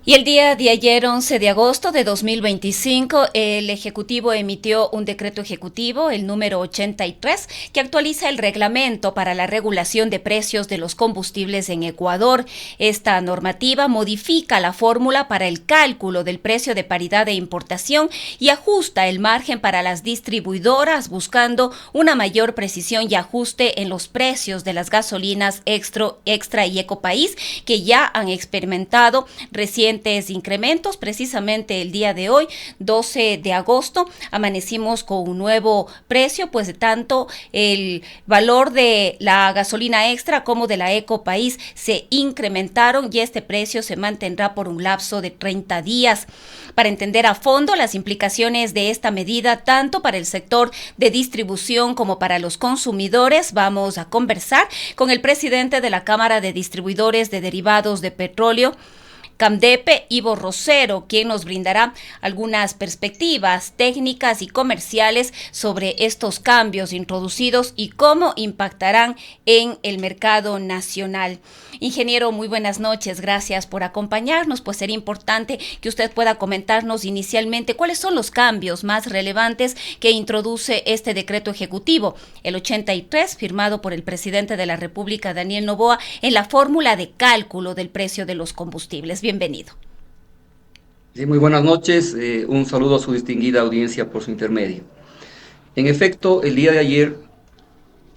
Y el día de ayer, 11 de agosto de 2025, el Ejecutivo emitió un decreto ejecutivo, el número 83, que actualiza el reglamento para la regulación de precios de los combustibles en Ecuador. Esta normativa modifica la fórmula para el cálculo del precio de paridad de importación y ajusta el margen para las distribuidoras, buscando una mayor precisión y ajuste en los precios de las gasolinas Extra y Ecopaís, que ya han experimentado recientemente incrementos. Precisamente el día de hoy, 12 de agosto, amanecimos con un nuevo precio, pues de tanto el valor de la gasolina extra como de la Ecopaís se incrementaron y este precio se mantendrá por un lapso de 30 días. Para entender a fondo las implicaciones de esta medida, tanto para el sector de distribución como para los consumidores, vamos a conversar con el presidente de la Cámara de Distribuidores de Derivados de Petróleo, Camdepe, Ivo Rosero, quien nos brindará algunas perspectivas técnicas y comerciales sobre estos cambios introducidos y cómo impactarán en el mercado nacional. Ingeniero, muy buenas noches, gracias por acompañarnos. Pues sería importante que usted pueda comentarnos inicialmente cuáles son los cambios más relevantes que introduce este decreto ejecutivo, el 83, firmado por el presidente de la República, Daniel Noboa, en la fórmula de cálculo del precio de los combustibles. Bienvenido. Sí, muy buenas noches. Un saludo a su distinguida audiencia por su intermedio. En efecto, el día de ayer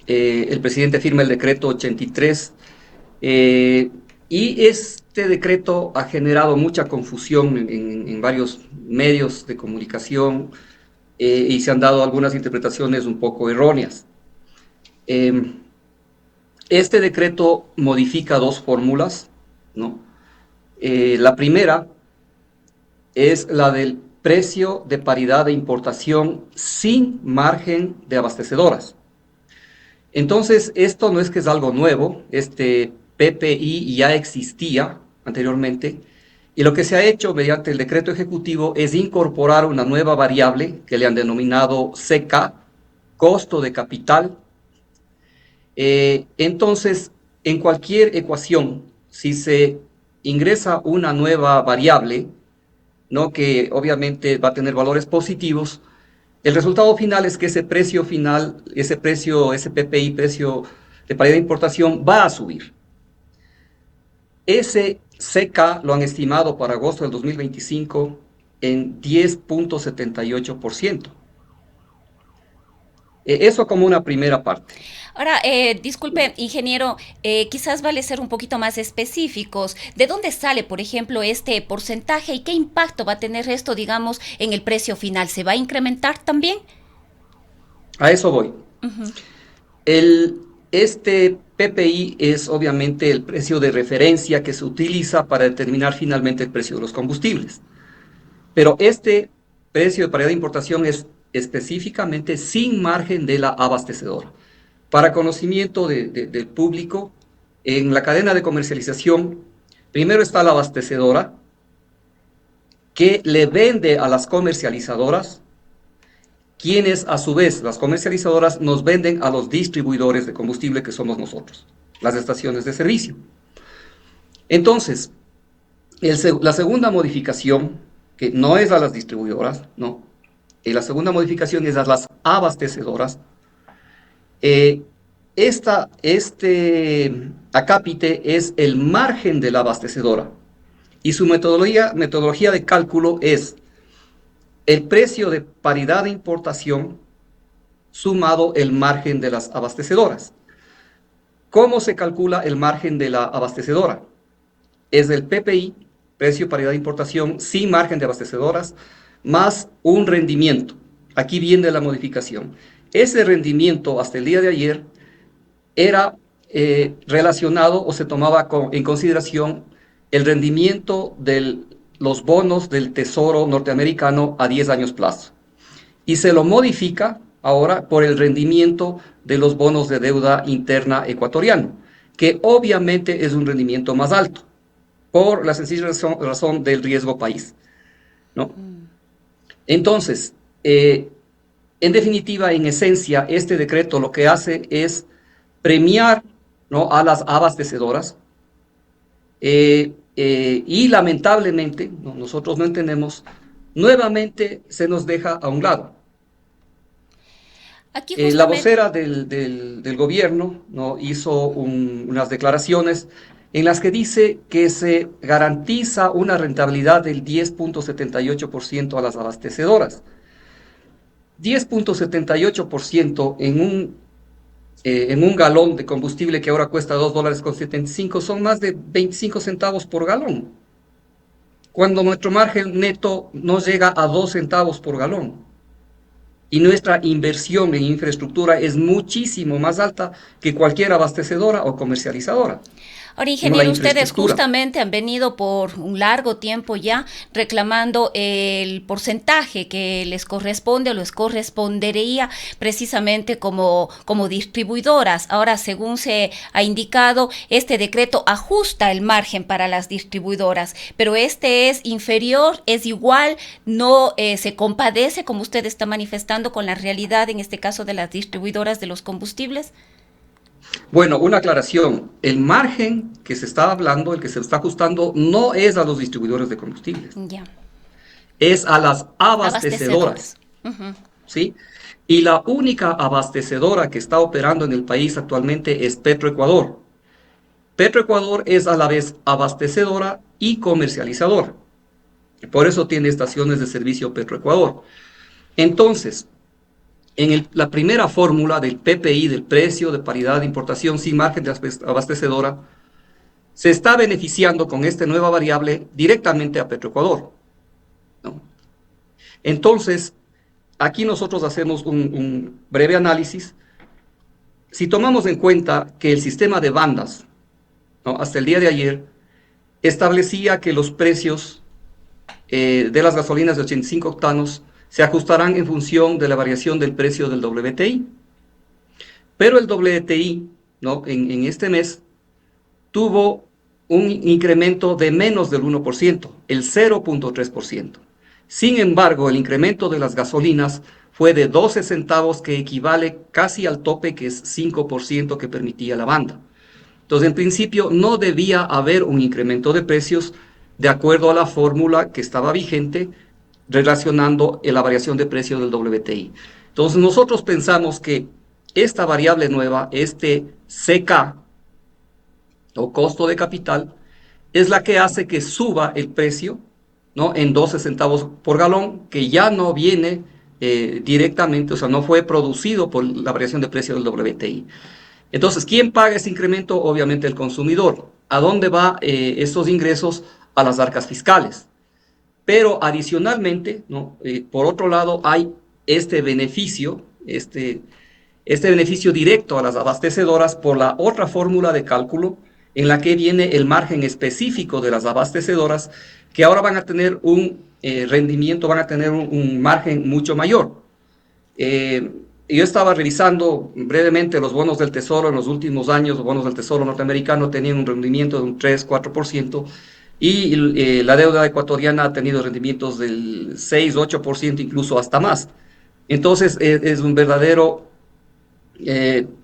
el presidente firma el decreto 83 y este decreto ha generado mucha confusión en varios medios de comunicación y se han dado algunas interpretaciones un poco erróneas. Este decreto modifica dos fórmulas, ¿no? La primera es la del precio de paridad de importación sin margen de abastecedoras. Entonces, esto no es que es algo nuevo, este PPI ya existía anteriormente, y lo que se ha hecho mediante el decreto ejecutivo es incorporar una nueva variable que le han denominado CK, costo de capital. Entonces, en cualquier ecuación, si se ingresa una nueva variable, ¿no?, que obviamente va a tener valores positivos, el resultado final es que ese precio final, ese PPI, precio de paridad de importación, va a subir. Ese CK lo han estimado para agosto del 2025 en 10.78%. Eso como una primera parte. Ahora, disculpe, ingeniero, quizás vale ser un poquito más específicos. ¿De dónde sale, por ejemplo, este porcentaje y qué impacto va a tener esto, digamos, en el precio final? ¿Se va a incrementar también? A eso voy. Uh-huh. Este PPI es obviamente el precio de referencia que se utiliza para determinar finalmente el precio de los combustibles. Pero este precio de paridad de importación es específicamente sin margen de la abastecedora. Para conocimiento del público, en la cadena de comercialización, primero está la abastecedora, que le vende a las comercializadoras, quienes a su vez, las comercializadoras, nos venden a los distribuidores de combustible, que somos nosotros, las estaciones de servicio. Entonces, la segunda modificación, que no es a las distribuidoras, no, la segunda modificación es a las abastecedoras. Este acápite es el margen de la abastecedora y su metodología de cálculo es el precio de paridad de importación sumado el margen de las abastecedoras. ¿Cómo se calcula el margen de la abastecedora? Es el PPI, precio de paridad de importación sin margen de abastecedoras, más un rendimiento. Aquí viene la modificación. Ese rendimiento hasta el día de ayer era relacionado o se tomaba en consideración el rendimiento de los bonos del Tesoro norteamericano a 10 años plazo. Y se lo modifica ahora por el rendimiento de los bonos de deuda interna ecuatoriano, que obviamente es un rendimiento más alto, por la sencilla razón del riesgo país, ¿no? Entonces, en definitiva, en esencia, este decreto lo que hace es premiar, ¿no?, a las abastecedoras, y lamentablemente, ¿no? Nosotros no entendemos, nuevamente se nos deja a un lado. Aquí La justamente, vocera del gobierno, ¿no? hizo unas declaraciones en las que dice que se garantiza una rentabilidad del 10.78% a las abastecedoras. 10.78% en un galón de combustible que ahora cuesta $2.75 son más de 25 centavos por galón, cuando nuestro margen neto no llega a 2 centavos por galón. Y nuestra inversión en infraestructura es muchísimo más alta que cualquier abastecedora o comercializadora. ahora, No, la ingeniero, ustedes infraestructura. justamente han venido por un largo tiempo ya reclamando el porcentaje que les corresponde o les correspondería precisamente como distribuidoras. Ahora, según se ha indicado, este decreto ajusta el margen para las distribuidoras, pero este es inferior, es igual, no se compadece, como usted está manifestando, con la realidad, en este caso, de las distribuidoras de los combustibles. Bueno, una aclaración. El margen que se está hablando, el que se está ajustando, no es a los distribuidores de combustibles, Ya. es a las Abastecedoras. abastecedoras, Ujú. ¿sí? Y la única abastecedora que está operando en el país actualmente es Petroecuador. Petroecuador es a la vez abastecedora y comercializadora. Por eso tiene estaciones de servicio Petroecuador. Entonces, la primera fórmula del PPI, del precio de paridad de importación sin margen de abastecedora, se está beneficiando con esta nueva variable directamente a Petroecuador, ¿no? Entonces, aquí nosotros hacemos un breve análisis. Si tomamos en cuenta que el sistema de bandas, ¿no? hasta el día de ayer, establecía que los precios de las gasolinas de 85 octanos se ajustarán en función de la variación del precio del WTI. Pero el WTI, ¿no? en este mes, tuvo un incremento de menos del 1%, el 0.3%. Sin embargo, el incremento de las gasolinas fue de 12 centavos, que equivale casi al tope, que es 5% que permitía la banda. Entonces, en principio, no debía haber un incremento de precios de acuerdo a la fórmula que estaba vigente relacionando la variación de precio del WTI. Entonces, nosotros pensamos que esta variable nueva, este CK, o costo de capital, es la que hace que suba el precio, ¿no? en 12 centavos por galón, que ya no viene directamente, o sea, no fue producido por la variación de precio del WTI. Entonces, ¿quién paga ese incremento? Obviamente el consumidor. ¿A dónde va estos ingresos? A las arcas fiscales. Pero adicionalmente, ¿no? Por otro lado, hay este beneficio, este beneficio directo a las abastecedoras por la otra fórmula de cálculo, en la que viene el margen específico de las abastecedoras, que ahora van a tener un rendimiento, van a tener un margen mucho mayor. Yo estaba revisando brevemente los bonos del Tesoro en los últimos años. Los bonos del Tesoro norteamericano tenían un rendimiento de un 3-4%, y la deuda ecuatoriana ha tenido rendimientos del 6-8%, incluso hasta más. Entonces es un verdadero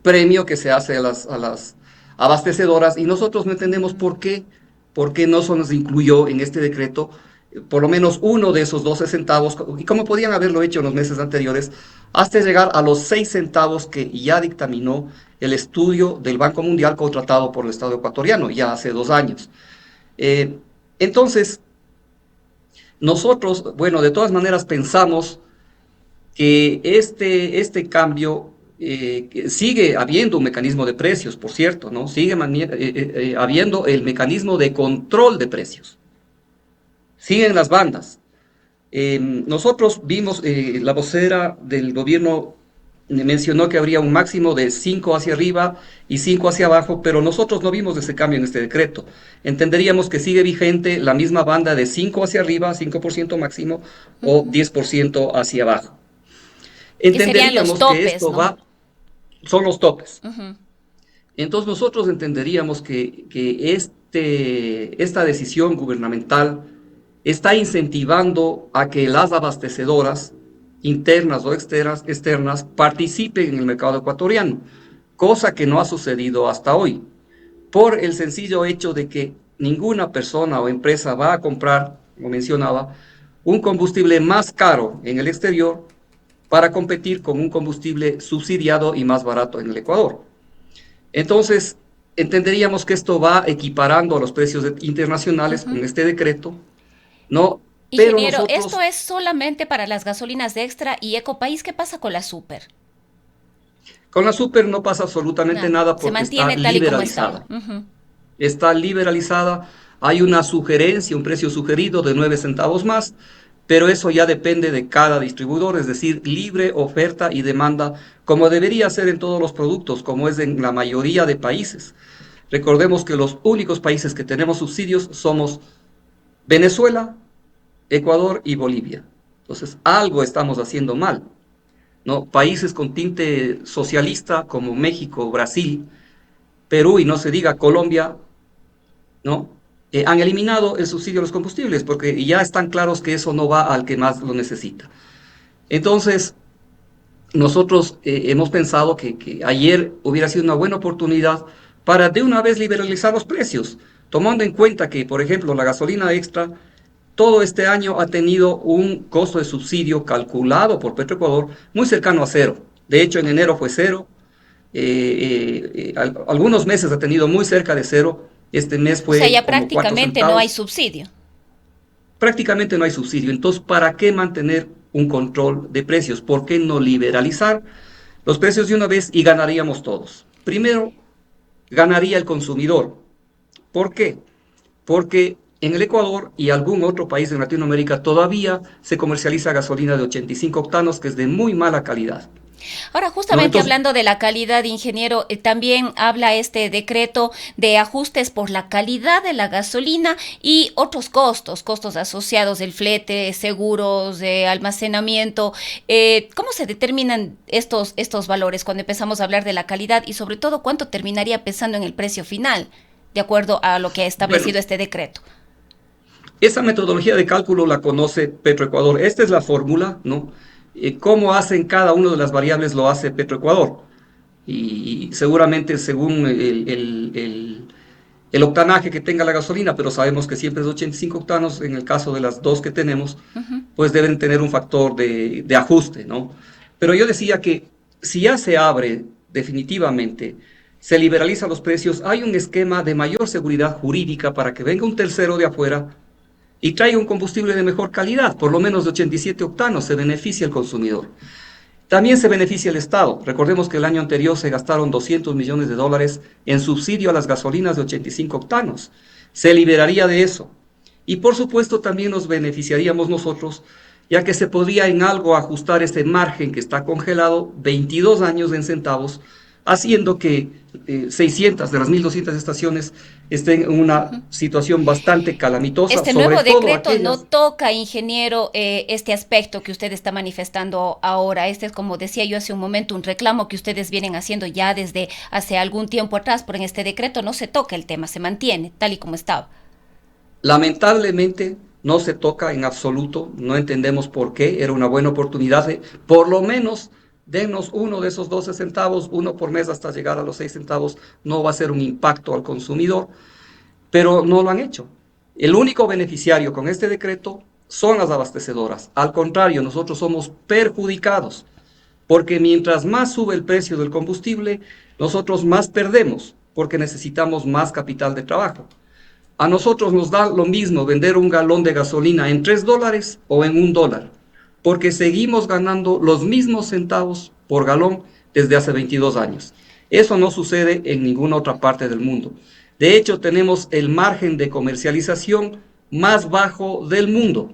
premio que se hace a las abastecedoras, y nosotros no entendemos por qué no se nos incluyó en este decreto por lo menos uno de esos 12 centavos, y cómo podían haberlo hecho en los meses anteriores, hasta llegar a los 6 centavos que ya dictaminó el estudio del Banco Mundial contratado por el Estado ecuatoriano ya hace 2 años. Entonces, nosotros, bueno, de todas maneras pensamos que este cambio, sigue habiendo un mecanismo de precios, por cierto, ¿no? Sigue habiendo el mecanismo de control de precios. Siguen las bandas. Nosotros vimos, la vocera del gobierno mencionó que habría un máximo de 5 hacia arriba y 5 hacia abajo, pero nosotros no vimos ese cambio en este decreto. Entenderíamos que sigue vigente la misma banda de 5 hacia arriba, 5% máximo, o 10% hacia abajo. Que serían los Entenderíamos que topes, esto ¿no? son los topes. Ujú. Entonces nosotros entenderíamos que esta decisión gubernamental está incentivando a que las abastecedoras internas o externas participen en el mercado ecuatoriano, cosa que no ha sucedido hasta hoy, por el sencillo hecho de que ninguna persona o empresa va a comprar, como mencionaba, un combustible más caro en el exterior para competir con un combustible subsidiado y más barato en el Ecuador. Entonces, entenderíamos que esto va equiparando a los precios internacionales con este decreto, ¿no? Pero Ingeniero, esto nosotros, es solamente para las gasolinas de Extra y Ecopaís. ¿Qué pasa con la Super? con la super no pasa absolutamente Nada, nada se porque está mantiene tal y como estaba. liberalizada. Está liberalizada, hay una sugerencia, un precio sugerido de 9 centavos más, pero eso ya depende de cada distribuidor, es decir, libre oferta y demanda, como debería ser en todos los productos, como es en la mayoría de países. Recordemos que los únicos países que tenemos subsidios somos Venezuela, Ecuador y Bolivia. Entonces, algo estamos haciendo mal, ¿no? Países con tinte socialista como México, Brasil, Perú y no se diga Colombia, ¿no? Han eliminado el subsidio a los combustibles porque ya están claros que eso no va al que más lo necesita. Entonces, nosotros hemos pensado que ayer hubiera sido una buena oportunidad para de una vez liberalizar los precios, tomando en cuenta que, por ejemplo, la gasolina extra todo este año ha tenido un costo de subsidio calculado por Petroecuador muy cercano a cero. De hecho, en enero fue cero, algunos meses ha tenido muy cerca de cero, este mes O sea, fue ya como 4 prácticamente no hay centavos, subsidio. prácticamente no hay subsidio. Entonces, ¿para qué mantener un control de precios? ¿Por qué no liberalizar los precios de una vez y ganaríamos todos? Primero, ganaría el consumidor. ¿Por qué? Porque en el Ecuador y algún otro país de Latinoamérica todavía se comercializa gasolina de 85 octanos, que es de muy mala calidad. Ahora, ¿No? justamente Entonces, hablando de la calidad, ingeniero, también habla este decreto de ajustes por la calidad de la gasolina y otros costos, costos asociados del flete, seguros, de almacenamiento. ¿Cómo se determinan estos valores cuando empezamos a hablar de la calidad y sobre todo cuánto terminaría pesando en el precio final, de acuerdo a lo que ha bueno, establecido este decreto? esa metodología de cálculo la conoce Petroecuador. Esta es la fórmula, ¿no? Cómo hacen cada una de las variables lo hace Petroecuador. Y seguramente según el octanaje que tenga la gasolina, pero sabemos que siempre es 85 octanos, en el caso de las dos que tenemos, pues deben tener un factor de ajuste, ¿no? Pero yo decía que si ya se abre definitivamente, se liberalizan los precios, hay un esquema de mayor seguridad jurídica para que venga un tercero de afuera y traiga un combustible de mejor calidad, por lo menos de 87 octanos, se beneficia el consumidor. También se beneficia el Estado. Recordemos que el año anterior se gastaron 200 millones de dólares en subsidio a las gasolinas de 85 octanos. Se liberaría de eso. Y por supuesto también nos beneficiaríamos nosotros, ya que se podría en algo ajustar este margen que está congelado 22 años en centavos, haciendo que 600 de las 1.200 estaciones estén en una situación bastante calamitosa, Este sobre nuevo todo decreto no aquellas. toca, ingeniero, este aspecto que usted está manifestando ahora. Este es, como decía yo hace un momento, un reclamo que ustedes vienen haciendo ya desde hace algún tiempo atrás, pero en este decreto no se toca el tema, se mantiene tal y como estaba. Lamentablemente no se toca en absoluto, no entendemos por qué, era una buena oportunidad de, por lo menos, denos uno de esos 12 centavos, uno por mes hasta llegar a los 6 centavos, no va a ser un impacto al consumidor, pero no lo han hecho. El único beneficiario con este decreto son las abastecedoras. Al contrario, nosotros somos perjudicados, porque mientras más sube el precio del combustible, nosotros más perdemos, porque necesitamos más capital de trabajo. A nosotros nos da lo mismo vender un galón de gasolina en $3 o en $1, porque seguimos ganando los mismos centavos por galón desde hace 22 años. Eso no sucede en ninguna otra parte del mundo. De hecho, tenemos el margen de comercialización más bajo del mundo.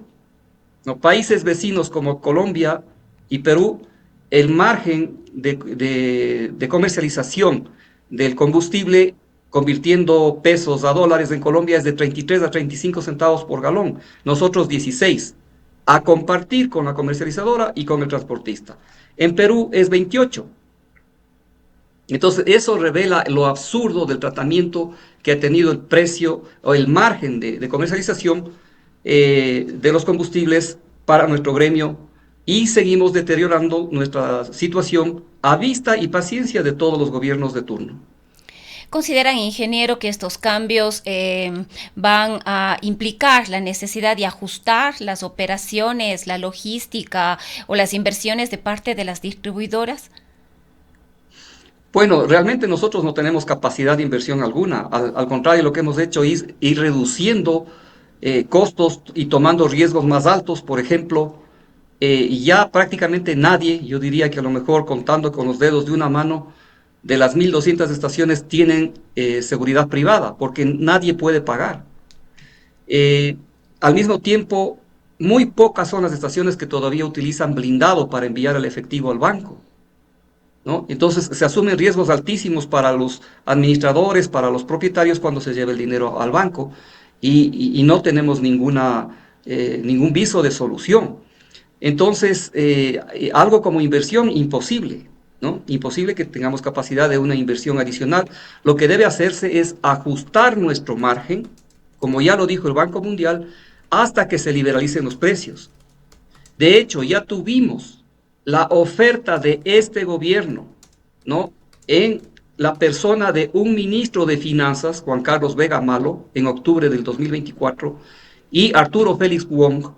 ¿No? Países vecinos como Colombia y Perú, el margen de comercialización del combustible convirtiendo pesos a dólares en Colombia es de 33 a 35 centavos por galón, nosotros 16, a compartir con la comercializadora y con el transportista. En Perú es 28. Entonces, eso revela lo absurdo del tratamiento que ha tenido el precio o el margen de comercialización de los combustibles para nuestro gremio y seguimos deteriorando nuestra situación a vista y paciencia de todos los gobiernos de turno. ¿Consideran, ingeniero, que estos cambios van a implicar la necesidad de ajustar las operaciones, la logística o las inversiones de parte de las distribuidoras? Bueno, realmente nosotros no tenemos capacidad de inversión alguna. Al contrario, lo que hemos hecho es ir reduciendo costos y tomando riesgos más altos. Por ejemplo, ya prácticamente nadie, yo diría que a lo mejor contando con los dedos de una mano, de las 1.200 estaciones tienen seguridad privada, porque nadie puede pagar. Eh, Al mismo tiempo, muy pocas son las estaciones que todavía utilizan blindado para enviar el efectivo al banco, ¿no? Entonces se asumen riesgos altísimos para los administradores, para los propietarios cuando se lleva el dinero al banco y no tenemos ningún viso de solución. Entonces, algo como inversión, imposible, ¿no? Imposible que tengamos capacidad de una inversión adicional. Lo que debe hacerse es ajustar nuestro margen, como ya lo dijo el Banco Mundial, hasta que se liberalicen los precios. De hecho, ya tuvimos la oferta de este gobierno, ¿no? En la persona de un ministro de Finanzas, Juan Carlos Vega Malo, en octubre del 2024, y Arturo Félix Wong,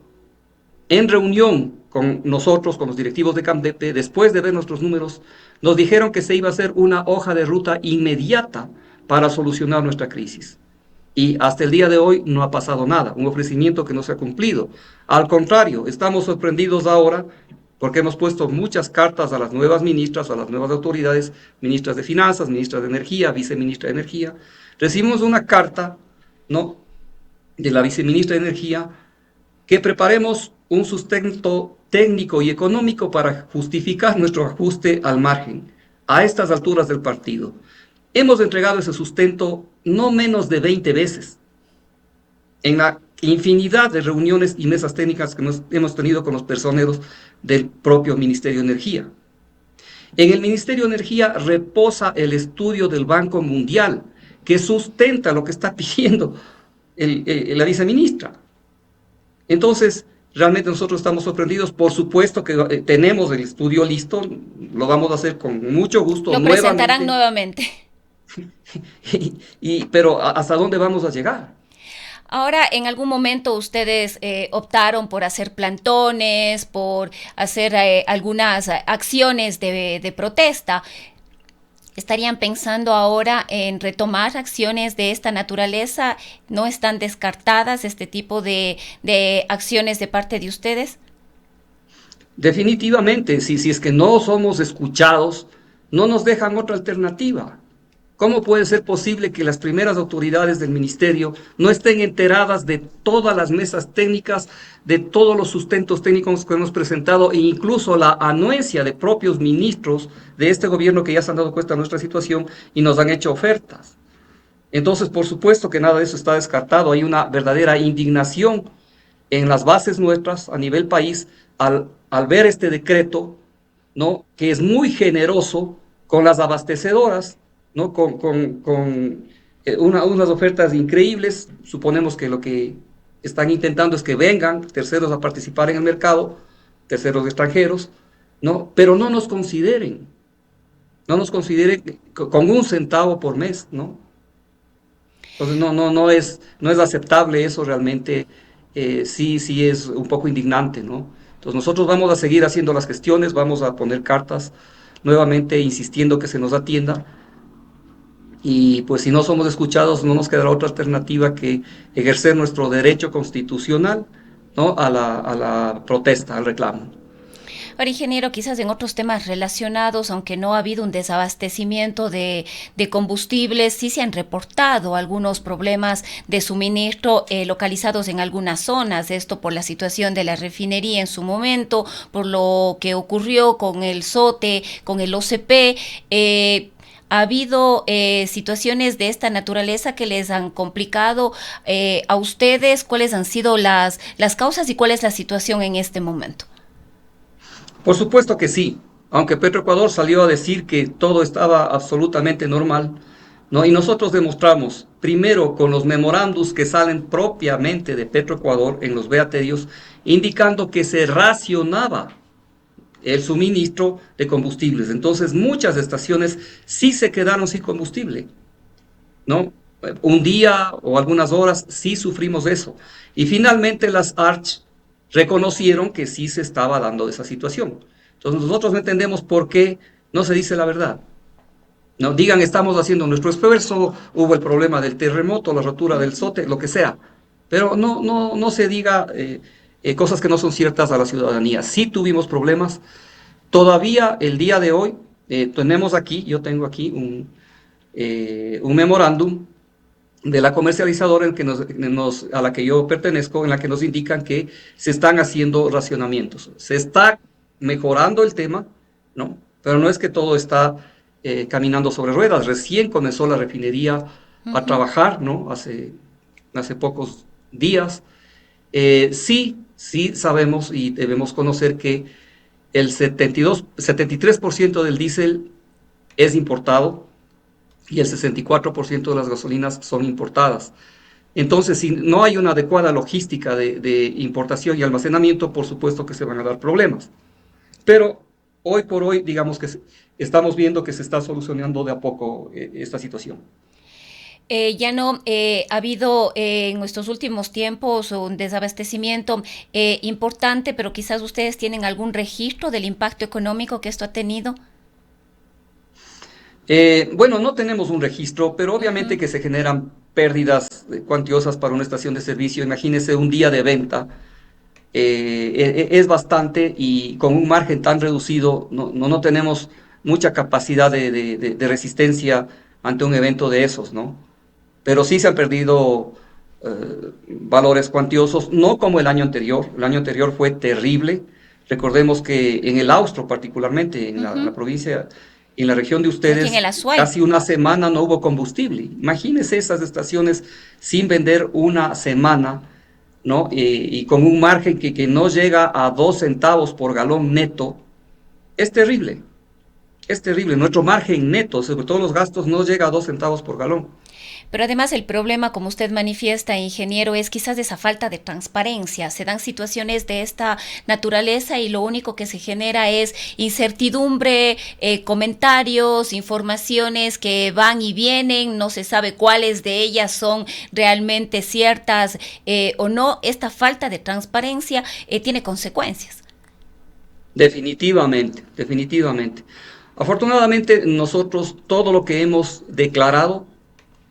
en reunión con nosotros, con los directivos de CAMDEPE, después de ver nuestros números, nos dijeron que se iba a hacer una hoja de ruta inmediata para solucionar nuestra crisis. Y hasta el día de hoy no ha pasado nada, un ofrecimiento que no se ha cumplido. Al contrario, estamos sorprendidos ahora porque hemos puesto muchas cartas a las nuevas ministras, a las nuevas autoridades, ministras de Finanzas, ministras de Energía, viceministra de Energía. Recibimos una carta, ¿no?, de la viceministra de Energía, que preparemos un sustento técnico y económico para justificar nuestro ajuste al margen a estas alturas del partido. Hemos entregado ese sustento no menos de 20 veces en la infinidad de reuniones y mesas técnicas que hemos tenido con los personeros del propio Ministerio de Energía. En el Ministerio de Energía reposa el estudio del Banco Mundial que sustenta lo que está pidiendo la viceministra. Entonces, realmente nosotros estamos sorprendidos. Por supuesto que tenemos el estudio listo, lo vamos a hacer con mucho gusto. Lo presentarán nuevamente. Pero ¿hasta dónde vamos a llegar? Ahora, en algún momento ustedes optaron por hacer plantones, por hacer algunas acciones de protesta. ¿Estarían pensando ahora en retomar acciones de esta naturaleza? ¿No están descartadas este tipo de acciones de parte de ustedes? Definitivamente, si es que no somos escuchados, no nos dejan otra alternativa. ¿Cómo puede ser posible que las primeras autoridades del ministerio no estén enteradas de todas las mesas técnicas, de todos los sustentos técnicos que hemos presentado e incluso la anuencia de propios ministros de este gobierno que ya se han dado cuenta de nuestra situación y nos han hecho ofertas? Entonces, por supuesto que nada de eso está descartado. Hay una verdadera indignación en las bases nuestras a nivel país al ver este decreto, ¿no?, que es muy generoso con las abastecedoras, ¿no?, con unas ofertas increíbles. Suponemos que lo que están intentando es que vengan terceros a participar en el mercado, terceros extranjeros, ¿no?, pero no nos consideren con un centavo por mes, ¿no? Entonces no es aceptable eso realmente. Sí es un poco indignante, ¿no? Entonces nosotros vamos a seguir haciendo las gestiones, vamos a poner cartas nuevamente insistiendo que se nos atienda. Y pues si no somos escuchados, no nos quedará otra alternativa que ejercer nuestro derecho constitucional, ¿no?, a la protesta, al reclamo. Ahora, ingeniero, quizás en otros temas relacionados, aunque no ha habido un desabastecimiento de combustibles, sí se han reportado algunos problemas de suministro localizados en algunas zonas. Esto por la situación de la refinería en su momento, por lo que ocurrió con el SOTE, con el OCP. ¿Ha habido situaciones de esta naturaleza que les han complicado a ustedes? ¿Cuáles han sido las causas y cuál es la situación en este momento? Por supuesto que sí, aunque Petroecuador salió a decir que todo estaba absolutamente normal, ¿no? Y nosotros demostramos, primero con los memorándums que salen propiamente de Petroecuador en los beaterios, indicando que se racionaba el suministro de combustibles. Entonces muchas estaciones sí se quedaron sin combustible. ¿no? Un día o algunas horas sí sufrimos eso. Y finalmente las ARCH reconocieron que sí se estaba dando esa situación. Entonces nosotros no entendemos por qué no se dice la verdad. No digan, estamos haciendo nuestro esfuerzo, hubo el problema del terremoto, la rotura del Ujú. SOTE, lo que sea. Pero no se diga cosas que no son ciertas a la ciudadanía. Sí tuvimos problemas. Todavía el día de hoy tenemos aquí, yo tengo aquí un memorándum de la comercializadora en que a la que yo pertenezco, en la que nos indican que se están haciendo racionamientos. Se está mejorando el tema, ¿no? Pero no es que todo está caminando sobre ruedas. Recién comenzó la refinería a Ujú. trabajar, ¿no? Hace pocos días. Sí sabemos y debemos conocer que el 73% del diésel es importado y el 64% de las gasolinas son importadas. Entonces, si no hay una adecuada logística de importación y almacenamiento, por supuesto que se van a dar problemas. Pero hoy por hoy, digamos que estamos viendo que se está solucionando de a poco esta situación. Ya no ha habido en estos últimos tiempos un desabastecimiento importante, pero quizás ustedes tienen algún registro del impacto económico que esto ha tenido. Bueno, no tenemos un registro, pero obviamente Ujú. que se generan pérdidas cuantiosas para una estación de servicio. Imagínese un día de venta, es bastante y con un margen tan reducido no tenemos mucha capacidad de resistencia ante un evento de esos, ¿no? Pero sí se han perdido valores cuantiosos, no como el año anterior. El año anterior fue terrible. Recordemos que en el Austro, particularmente en la Ujú. provincia, en la región de Sí, aquí en ustedes, el Azuay. casi una semana no hubo combustible. Imagínense esas estaciones sin vender una semana, ¿no? Y con un margen que no llega a 2 centavos por galón neto. Es terrible, es terrible. Nuestro margen neto, sobre todos los gastos, no llega a 2 centavos por galón. Pero además el problema, como usted manifiesta, ingeniero, es quizás esa falta de transparencia. Se dan situaciones de esta naturaleza y lo único que se genera es incertidumbre, comentarios, informaciones que van y vienen, no se sabe cuáles de ellas son realmente ciertas o no. Esta falta de transparencia tiene consecuencias. Definitivamente, definitivamente. Afortunadamente, nosotros todo lo que hemos declarado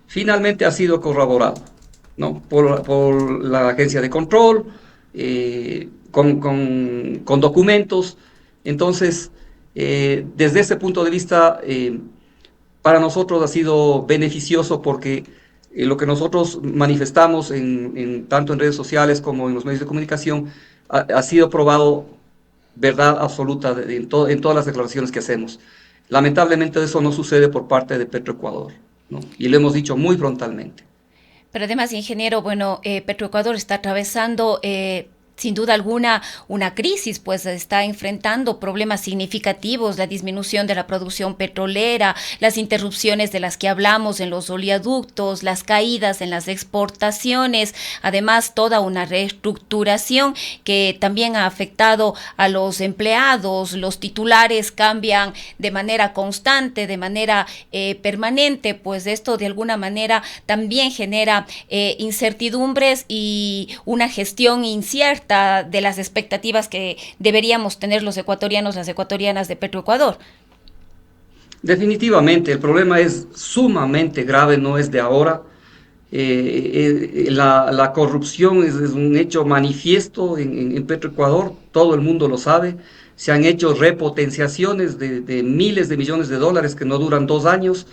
finalmente ha sido corroborado, ¿no? Por la agencia de control, con documentos. Entonces, desde ese punto de vista, para nosotros ha sido beneficioso porque lo que nosotros manifestamos tanto en redes sociales como en los medios de comunicación ha sido probado verdad absoluta en todas las declaraciones que hacemos. Lamentablemente eso no sucede por parte de Petroecuador, ¿no? Y lo hemos dicho muy frontalmente. Pero además, ingeniero, bueno, Petroecuador está atravesando sin duda alguna una crisis, pues está enfrentando problemas significativos, la disminución de la producción petrolera, las interrupciones de las que hablamos en los oleoductos, las caídas en las exportaciones, además toda una reestructuración que también ha afectado a los empleados, los titulares cambian de manera constante, de manera permanente, pues esto de alguna manera también genera incertidumbres y una gestión incierta de las expectativas que deberíamos tener los ecuatorianos, las ecuatorianas de Petroecuador. Definitivamente, el problema es sumamente grave, no es de ahora. La corrupción es un hecho manifiesto en Petroecuador, todo el mundo lo sabe. Se han hecho repotenciaciones de miles de millones de dólares que no duran 2 años,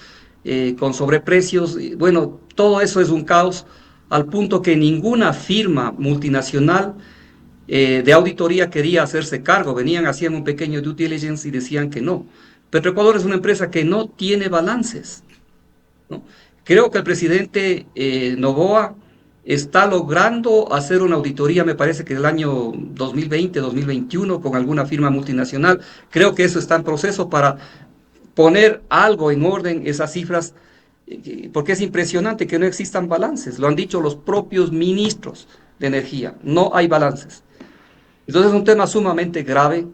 con sobreprecios. Bueno, todo eso es un caos, al punto que ninguna firma multinacional de auditoría quería hacerse cargo. Venían, hacían un pequeño due diligence y decían que no. Petroecuador es una empresa que no tiene balances, ¿no? Creo que el presidente Noboa está logrando hacer una auditoría, me parece que del año 2020, 2021, con alguna firma multinacional. Creo que eso está en proceso para poner algo en orden, esas cifras, porque es impresionante que no existan balances. Lo han dicho los propios ministros de energía, no hay balances. Entonces es un tema sumamente grave.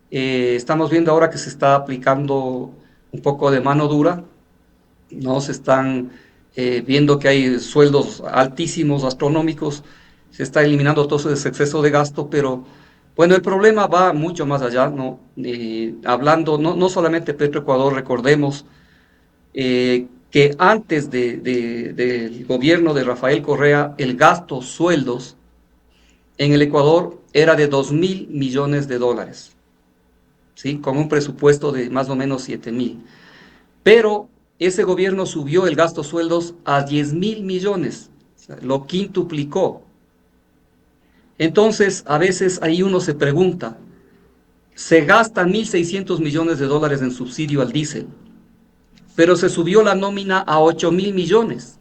Estamos viendo ahora que se está aplicando un poco de mano dura, no se están viendo que hay sueldos altísimos, astronómicos, se está eliminando todo ese exceso de gasto, pero bueno, el problema va mucho más allá, ¿no? Hablando no solamente Petroecuador, recordemos que antes del gobierno de Rafael Correa, el gasto sueldos en el Ecuador era de 2.000 millones de dólares, ¿sí? Con un presupuesto de más o menos 7.000. Pero ese gobierno subió el gasto sueldos a 10.000 millones, o sea, lo quintuplicó. Entonces, a veces ahí uno se pregunta, se gastan 1.600 millones de dólares en subsidio al diésel, pero se subió la nómina a 8.000 millones,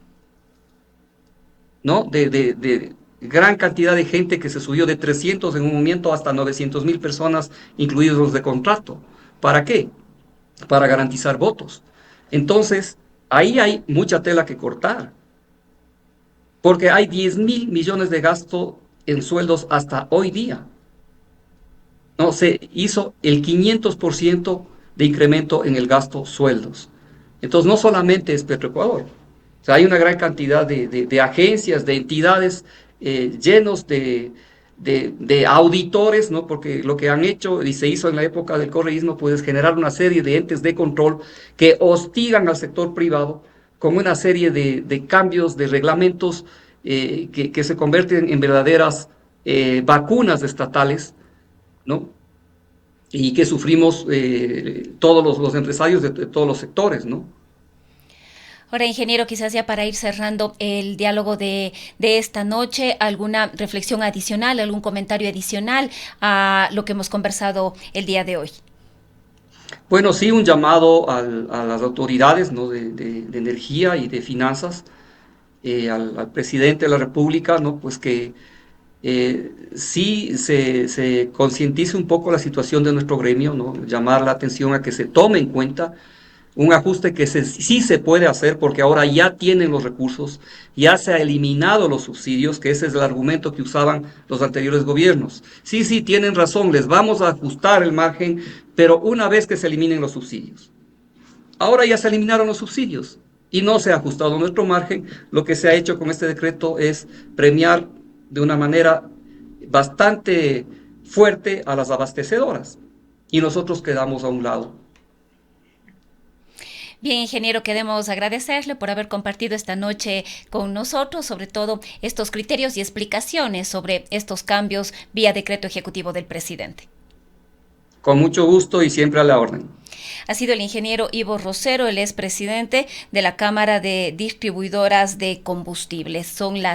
¿no? De gran cantidad de gente que se subió de 300 en un momento hasta 900.000 personas, incluidos los de contrato. ¿Para qué? Para garantizar votos. Entonces, ahí hay mucha tela que cortar, porque hay 10.000 millones de gasto en sueldos hasta hoy día. No, se hizo el 500% de incremento en el gasto sueldos. Entonces, no solamente es Petroecuador. O sea, hay una gran cantidad de agencias, de entidades llenos de auditores, ¿no? Porque lo que han hecho y se hizo en la época del correísmo, pues es generar una serie de entes de control que hostigan al sector privado con una serie de cambios, de reglamentos que se convierten en verdaderas vacunas estatales, ¿no? Y que sufrimos todos los empresarios de todos los sectores, ¿no? Ahora, ingeniero, quizás ya para ir cerrando el diálogo de esta noche, ¿alguna reflexión adicional, algún comentario adicional a lo que hemos conversado el día de hoy? Bueno, sí, un llamado a las autoridades, ¿no? de energía y de finanzas, al presidente de la República, ¿no? Pues que sí se concientice un poco la situación de nuestro gremio, ¿no? Llamar la atención a que se tome en cuenta un ajuste que sí se puede hacer porque ahora ya tienen los recursos, ya se ha eliminado los subsidios, que ese es el argumento que usaban los anteriores gobiernos. Sí, sí, tienen razón, les vamos a ajustar el margen, pero una vez que se eliminen los subsidios. Ahora ya se eliminaron los subsidios y no se ha ajustado nuestro margen. Lo que se ha hecho con este decreto es premiar de una manera bastante fuerte a las abastecedoras y nosotros quedamos a un lado. Bien, ingeniero, queremos agradecerle por haber compartido esta noche con nosotros, sobre todo estos criterios y explicaciones sobre estos cambios vía decreto ejecutivo del presidente. Con mucho gusto y siempre a la orden. Ha sido el ingeniero Ivo Rosero, el expresidente de la Cámara de Distribuidoras de Combustibles. Son las